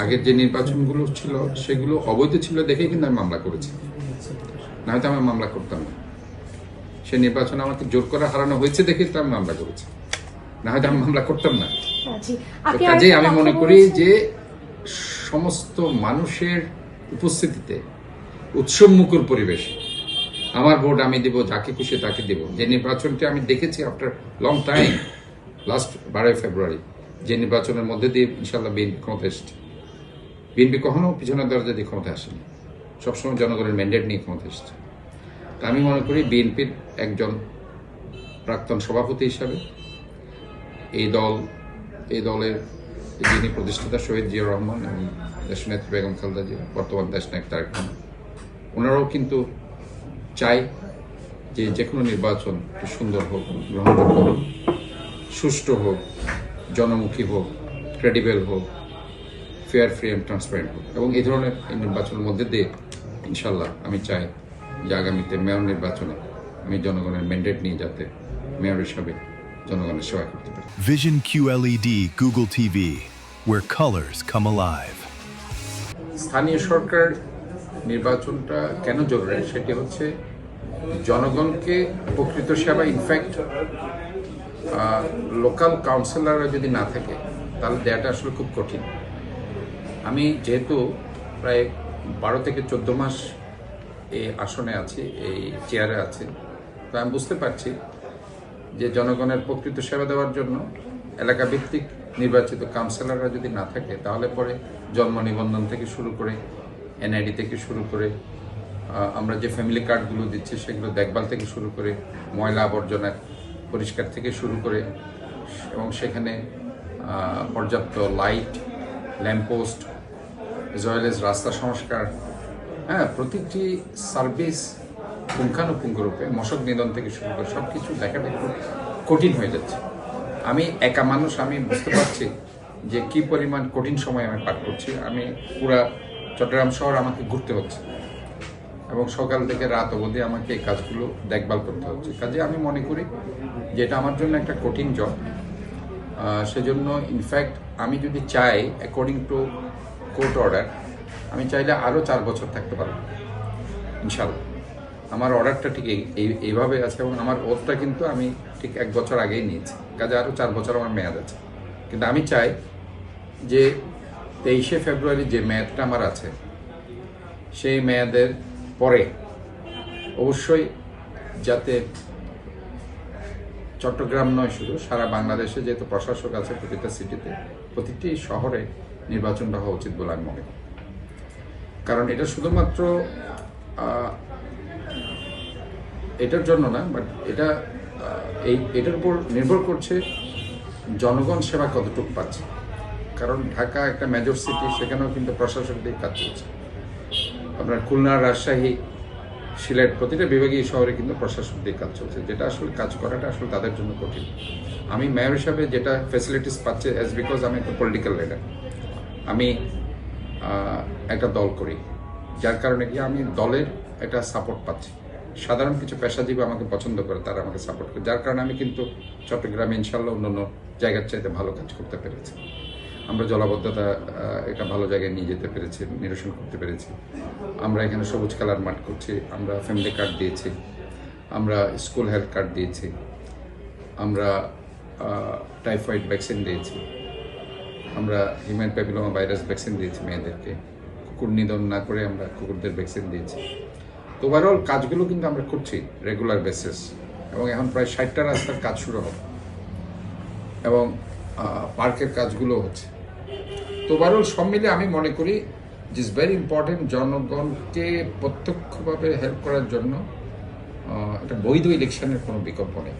আগের যে নির্বাচনগুলো ছিল সেগুলো অবৈধ ছিল দেখেই কিন্তু আমি মামলা করেছি, না হয়তো আমি মামলা করতাম না। সে নির্বাচন আমাকে জোর করে হারানো হয়েছে দেখেই তো আমি মামলা করেছি, না হয়তো আমি মামলা করতাম না। তো কাজেই আমি মনে করি যে সমস্ত মানুষের উপস্থিতিতে উৎসবমুখর পরিবেশ আমার ভোট আমি দেব, যাকে খুশি তাকে দেব। যে নির্বাচনটি আমি দেখেছি আফটার লং টাইম, লাস্ট 12 ফেব্রুয়ারি, যে নির্বাচনের মধ্যে দিয়ে ইনশাল্লাহ বিএনপি ক্ষমতা এসেছে। বিএনপি কখনো পিছনের দরজা দিয়ে ক্ষমতা আসেনি, সবসময় জনগণের ম্যান্ডেট নিয়ে ক্ষমতা এসেছে। তা আমি মনে করি বিএনপির একজন প্রাক্তন সভাপতি হিসাবে এই দলের যিনি প্রতিষ্ঠাতা শহীদ জিয়াউর রহমান এবং দেশনেত্রী বেগম খালেদা জিয়া, বর্তমান দেশনায়ক তারেক রহমান, ওনারাও কিন্তু চাই যে কোনো নির্বাচন সুন্দর হোক, গ্রহণযোগ্য হোক, সুষ্ঠু হোক, জনমুখী হোক, ক্রেডিবল হোক, ফেয়ার, ফ্রি অ্যান্ড ট্রান্সপারেন্ট হোক। এবং এই ধরনের এই নির্বাচনের মধ্যে দিয়ে ইনশাল্লাহ আমি চাই যে আগামীতে মেয়র নির্বাচনে আমি জনগণের ম্যান্ডেট নিয়ে যাতে মেয়র হিসাবে জনগণের সেবা করতে পারি। Vision QLED Google TV, where colors come alive. স্থানীয় সরকার নির্বাচনটা কেন জরুরি সেটি হচ্ছে জনগণকে প্রকৃত সেবা, ইনফ্যাক্ট লোকাল কাউন্সিলররা যদি না থাকে তাহলে দেওয়াটা আসলে খুব কঠিন। আমি যেহেতু প্রায় 12 থেকে 14 মাস এই আসনে আছি, এই চেয়ারে আছি, তো আমি বুঝতে পারছি যে জনগণের প্রকৃত সেবা দেওয়ার জন্য এলাকা ভিত্তিক নির্বাচিত কাউন্সিলররা যদি না থাকে তাহলে পরে জন্ম নিবন্ধন থেকে শুরু করে এনআইডি থেকে শুরু করে আমরা যে ফ্যামিলি কার্ডগুলো দিচ্ছি সেগুলো দেখভাল থেকে শুরু করে ময়লা আবর্জনা পরিষ্কার থেকে শুরু করে এবং সেখানে পর্যাপ্ত light, lamppost, as well as রাস্তা সংস্কার, প্রতিটি সার্ভিস পুঙ্খানুপুঙ্খরূপে মশক নিধন থেকে শুরু করে সব কিছু দেখাটা একটু কঠিন হয়ে যাচ্ছে। আমি একা মানুষ, আমি বুঝতে পারছি যে কি পরিমাণ কঠিন সময় আমি পার করছি। আমি পুরা চট্টগ্রাম শহর আমাকে ঘুরতে হচ্ছে এবং সকাল থেকে রাত অবধি আমাকে এই কাজগুলো দেখভাল করতে হচ্ছে। কাজে আমি মনে করি যে এটা আমার জন্য একটা কঠিন জব। সেজন্য ইনফ্যাক্ট আমি যদি চাই অ্যাকর্ডিং টু কোর্ট অর্ডার, আমি চাইলে আরও 4 বছর থাকতে পারবো ইনশাল্লাহ। আমার অর্ডারটা ঠিক এইভাবে আছে এবং আমার ওথটা কিন্তু আমি ঠিক 1 বছর আগেই নিয়েছি। কাজে আরও 4 বছর আমার মেয়াদ আছে। কিন্তু আমি চাই যে 23শে ফেব্রুয়ারি যে মেয়াদটা আমার আছে সেই মেয়াদের পরে অবশ্যই যাতে চট্টগ্রাম নয়, শুধু সারা বাংলাদেশে যেহেতু প্রশাসক আছে প্রতিটা সিটিতে, প্রতিটি শহরে নির্বাচনটা হওয়া উচিত বলে আমি মনে করি। কারণ এটা শুধুমাত্র এটার জন্য না, বাট এটার উপর নির্ভর করছে জনগণ সেবা কতটুকু পাচ্ছে। কারণ ঢাকা একটা মেজর সিটি, সেখানেও কিন্তু প্রশাসকদের কাজ চলছে। আপনার খুলনা, রাজশাহী, সিলেট প্রতিটা বিভাগীয় শহরে কিন্তু প্রশাসকদের কাজ চলছে, যেটা আসলে কাজ করাটা আসলে তাদের জন্য কঠিন। আমি মেয়র হিসাবে যেটা ফ্যাসিলিটিস পাচ্ছি অ্যাজ বিকজ আমি একটা পলিটিক্যাল লিডার, আমি একটা দল করি, যার কারণে কি আমি দলের একটা সাপোর্ট পাচ্ছি। সাধারণ কিছু পেশাজীবী আমাকে পছন্দ করে, তারা আমাকে সাপোর্ট করে, যার কারণে আমি কিন্তু চট্টগ্রামে ইনশাল্লাহ অন্যান্য জায়গার চাইতে ভালো কাজ করতে পেরেছি। আমরা জলাবদ্ধতা একটা ভালো জায়গায় নিয়ে যেতে পেরেছি, নিরসন করতে পেরেছি। আমরা এখানে সবুজ কালার মাঠ করছি, আমরা ফ্যামিলি কার্ড দিয়েছি, আমরা স্কুল হেলথ কার্ড দিয়েছি, আমরা টাইফয়েড ভ্যাকসিন দিয়েছি, আমরা হিউম্যান প্যাপিলোমা ভাইরাস ভ্যাকসিন দিয়েছি মেয়েদেরকে, কুকুর নিধন না করে আমরা কুকুরদের ভ্যাকসিন দিয়েছি। তো ওভারঅল কাজগুলো কিন্তু আমরা করছি রেগুলার বেসিস, এবং এখন প্রায় 60টা রাস্তার কাজ শুরু হবে এবং পার্কের কাজগুলো হচ্ছে। তো ওভারঅল সব মিলে আমি মনে করি ইজ ভেরি ইম্পর্টেন্ট জনগণকে প্রত্যক্ষভাবে হেল্প করার জন্য একটা বৈধ ইলেকশনের কোনো বিকল্প নেই।